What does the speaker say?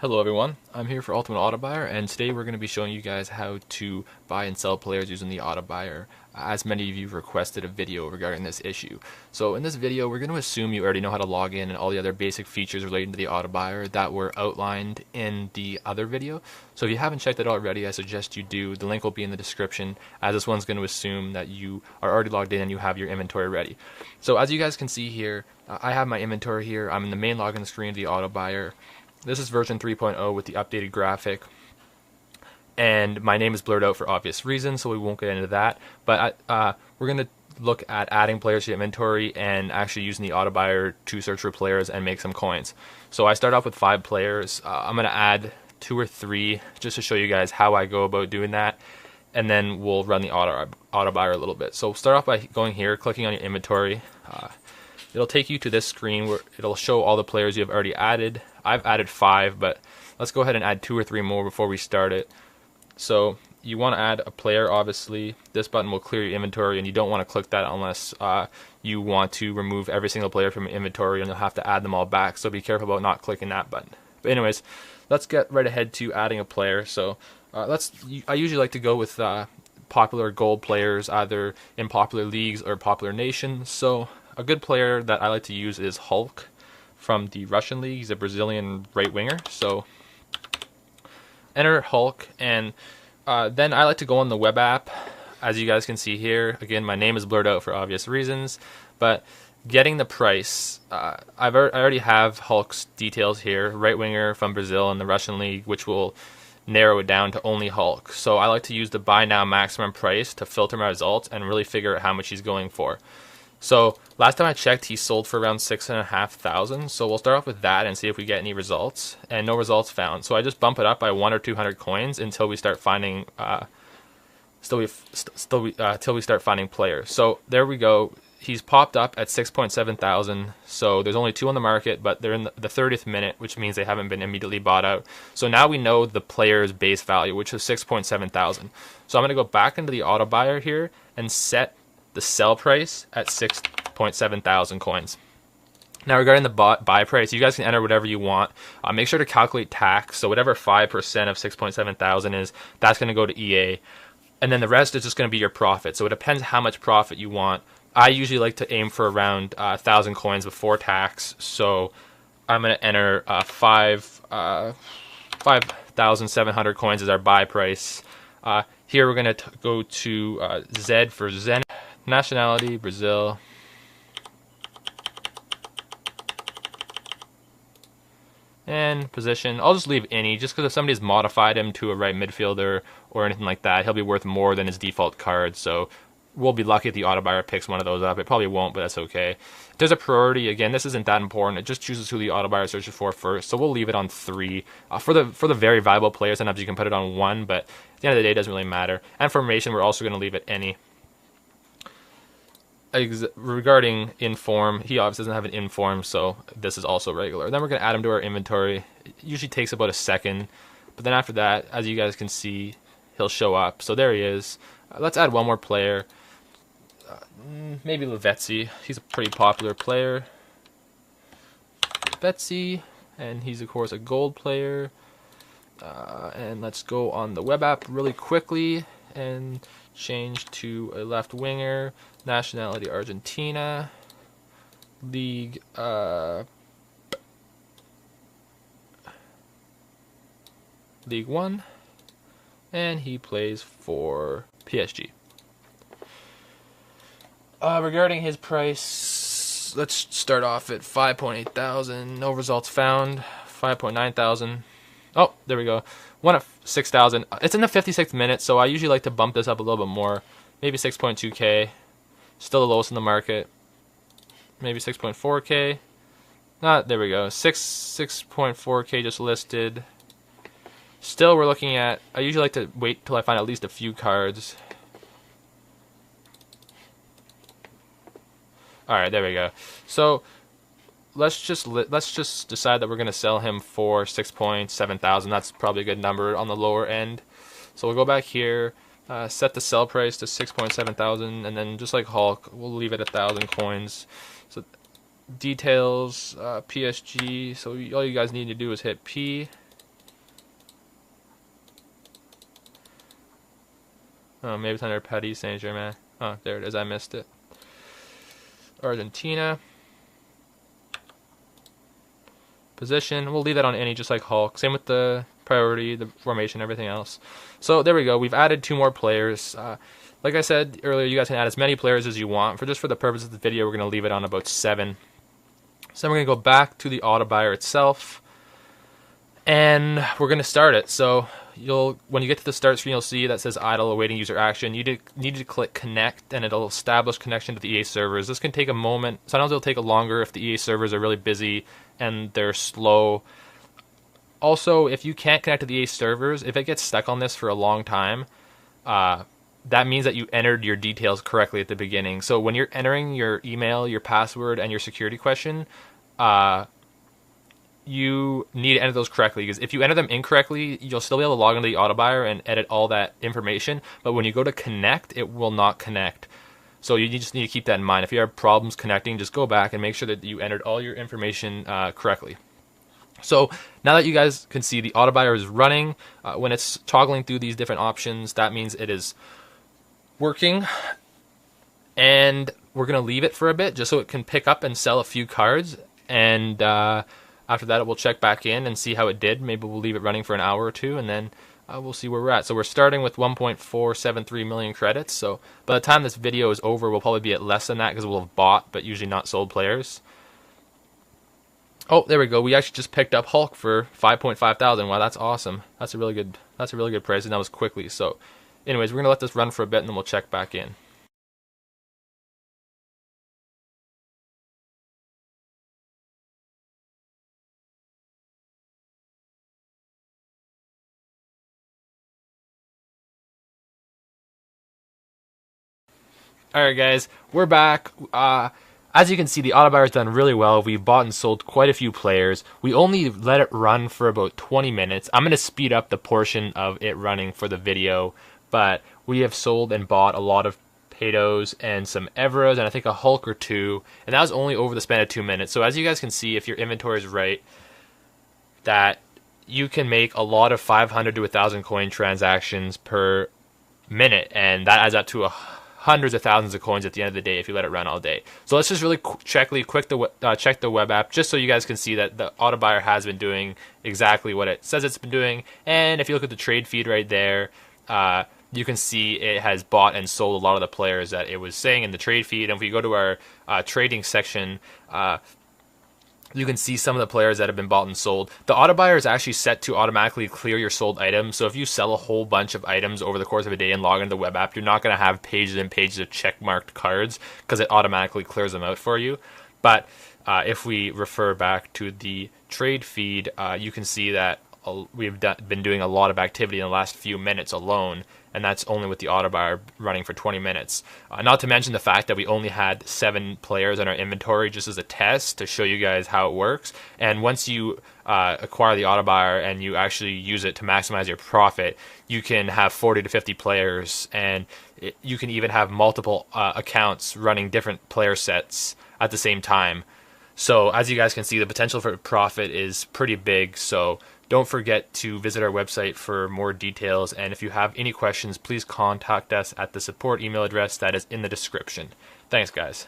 Hello everyone, I'm here for Ultimate Autobuyer, and today we're going to be showing you guys how to buy and sell players using the Autobuyer, as many of you requested a video regarding this issue. So in this video we're going to assume you already know how to log in and all the other basic features relating to the Autobuyer that were outlined in the other video. So if you haven't checked it out already, I suggest you do. The link will be in the description, as this one's going to assume that you are already logged in and you have your inventory ready. So as you guys can see here, I have my inventory here. I'm in the main login screen of the Autobuyer. This is version 3.0 with the updated graphic, and my name is blurred out for obvious reasons, so we won't get into that. But we're going to look at adding players to inventory and actually using the Autobuyer to search for players and make some coins. So I start off with 5 players. I'm going to add 2 or 3 just to show you guys how I go about doing that, and then we'll run the Autobuyer a little bit. So start off by going here, clicking on your inventory. It'll take you to this screen where it'll show all the players you have already added. I've added 5, but let's go ahead and add 2 or 3 more before we start it. So you want to add a player, obviously. This button will clear your inventory, and you don't want to click that unless you want to remove every single player from your inventory, and you'll have to add them all back. So be careful about not clicking that button. But anyways, let's get right ahead to adding a player. So I usually like to go with popular gold players, either in popular leagues or popular nations. So a good player that I like to use is Hulk from the Russian league. He's a Brazilian right winger. So enter Hulk, and then I like to go on the web app. As you guys can see here, again, my name is blurred out for obvious reasons, but getting the price, I already have Hulk's details here, right winger from Brazil in the Russian league, which will narrow it down to only Hulk. So I like to use the buy now maximum price to filter my results and really figure out how much he's going for. So last time I checked, he sold for around 6,500. So we'll start off with that and see if we get any results. And no results found. So I just bump it up by 100 or 200 coins until we start finding, till we start finding players. So there we go. He's popped up at 6.7 thousand. So there's only 2 on the market, but they're in the 30th minute, which means they haven't been immediately bought out. So now we know the player's base value, which is 6.7 thousand. So I'm going to go back into the Autobuyer here and set the sell price at 6.7 thousand coins. Now regarding the buy price, you guys can enter whatever you want. Make sure to calculate tax. So whatever 5% of 6.7 thousand is, that's going to go to EA. And then the rest is just going to be your profit. So it depends how much profit you want. I usually like to aim for around 1,000 coins before tax. So I'm going to enter 5,700 coins as our buy price. Here we're going to go to Z for Zen. Nationality, Brazil. And position, I'll just leave any, just because if somebody's modified him to a right midfielder or anything like that, he'll be worth more than his default card. So we'll be lucky if the Autobuyer picks one of those up. It probably won't, but that's okay. If there's a priority, again, this isn't that important. It just chooses who the Autobuyer searches for first. So we'll leave it on 3. For the very valuable players, sometimes you can put it on 1, but at the end of the day, it doesn't really matter. And formation, we're also going to leave it any. Regarding inform, he obviously doesn't have an inform, so this is also regular. Then we're going to add him to our inventory. It usually takes about a second, but then after that, as you guys can see, he'll show up. So there he is. Let's add one more player. Maybe Lavezzi. He's a pretty popular player. Lavezzi, and he's of course a gold player. And let's go on the web app really quickly and change to a left winger. Nationality Argentina. League League 1. And he plays for PSG. Regarding his price, let's start off at 5.8 thousand. No results found. 5.9 thousand. Oh, there we go. 1 at 6,000. It's in the 56th minute, so I usually like to bump this up a little bit more. Maybe 6.2k. Still the lowest in the market. Maybe 6.4k. There we go. 6.4k just listed. Still, we're looking at. I usually like to wait till I find at least a few cards. All right, there we go. So let's just decide that we're going to sell him for 6.7 thousand. That's probably a good number on the lower end. So we'll go back here. Set the sell price to 6.7 thousand, and then just like Hulk, we'll leave it 1,000 coins. So details, PSG. So all you guys need to do is hit P, Oh, maybe it's under Paris Saint-Germain. Oh, there it is. I missed it. Argentina. Position. We'll leave that on any, just like Hulk. Same with the priority, the formation, everything else. So there we go. We've added 2 more players. Like I said earlier, you guys can add as many players as you want. For the purpose of the video, we're going to leave it on about 7. So we're going to go back to the Autobuyer itself, and we're going to start it. So when you get to the start screen, you'll see that says idle awaiting user action. You need to click connect, and it'll establish connection to the EA servers. This can take a moment. Sometimes it'll take longer if the EA servers are really busy and they're slow. Also, if you can't connect to the EA servers, if it gets stuck on this for a long time, that means that you entered your details correctly at the beginning. So when you're entering your email, your password, and your security question, you need to enter those correctly, because if you enter them incorrectly, you'll still be able to log into the Autobuyer and edit all that information, but when you go to connect, it will not connect. So you just need to keep that in mind. If you have problems connecting, just go back and make sure that you entered all your information correctly. So now that you guys can see the Autobuyer is running, when it's toggling through these different options, that means it is working, and we're going to leave it for a bit just so it can pick up and sell a few cards, and after that it will check back in and see how it did. Maybe we'll leave it running for an hour or 2, and then we'll see where we're at. So we're starting with 1.473 million credits, so by the time this video is over, we'll probably be at less than that because we'll have bought but usually not sold players. Oh, there we go. We actually just picked up Hulk for 5.5 thousand. Wow, that's awesome. That's a really good price, and that was quickly. So anyways, we're going to let this run for a bit, and then we'll check back in. Alright guys, we're back. As you can see, the Autobuyer's done really well. We've bought and sold quite a few players. We only let it run for about 20 minutes. I'm going to speed up the portion of it running for the video, but we have sold and bought a lot of Paydos and some Evras, and I think a Hulk or 2, and that was only over the span of 2 minutes. So as you guys can see, if your inventory is right, that you can make a lot of 500 to 1,000 coin transactions per minute, and that adds up to hundreds of thousands of coins at the end of the day if you let it run all day. So let's just really check the web app, just so you guys can see that the Autobuyer has been doing exactly what it says it's been doing. And if you look at the trade feed right there, you can see it has bought and sold a lot of the players that it was saying in the trade feed. And if we go to our trading section, you can see some of the players that have been bought and sold. The Autobuyer is actually set to automatically clear your sold items. So if you sell a whole bunch of items over the course of a day and log into the web app, you're not going to have pages and pages of check-marked cards because it automatically clears them out for you. But if we refer back to the trade feed, you can see that we've been doing a lot of activity in the last few minutes alone, and that's only with the Autobuyer running for 20 minutes. Not to mention the fact that we only had 7 players in our inventory just as a test to show you guys how it works. And once you acquire the Autobuyer and you actually use it to maximize your profit, you can have 40 to 50 players, and you can even have multiple accounts running different player sets at the same time. So as you guys can see, the potential for profit is pretty big. So don't forget to visit our website for more details, and if you have any questions, please contact us at the support email address that is in the description. Thanks, guys.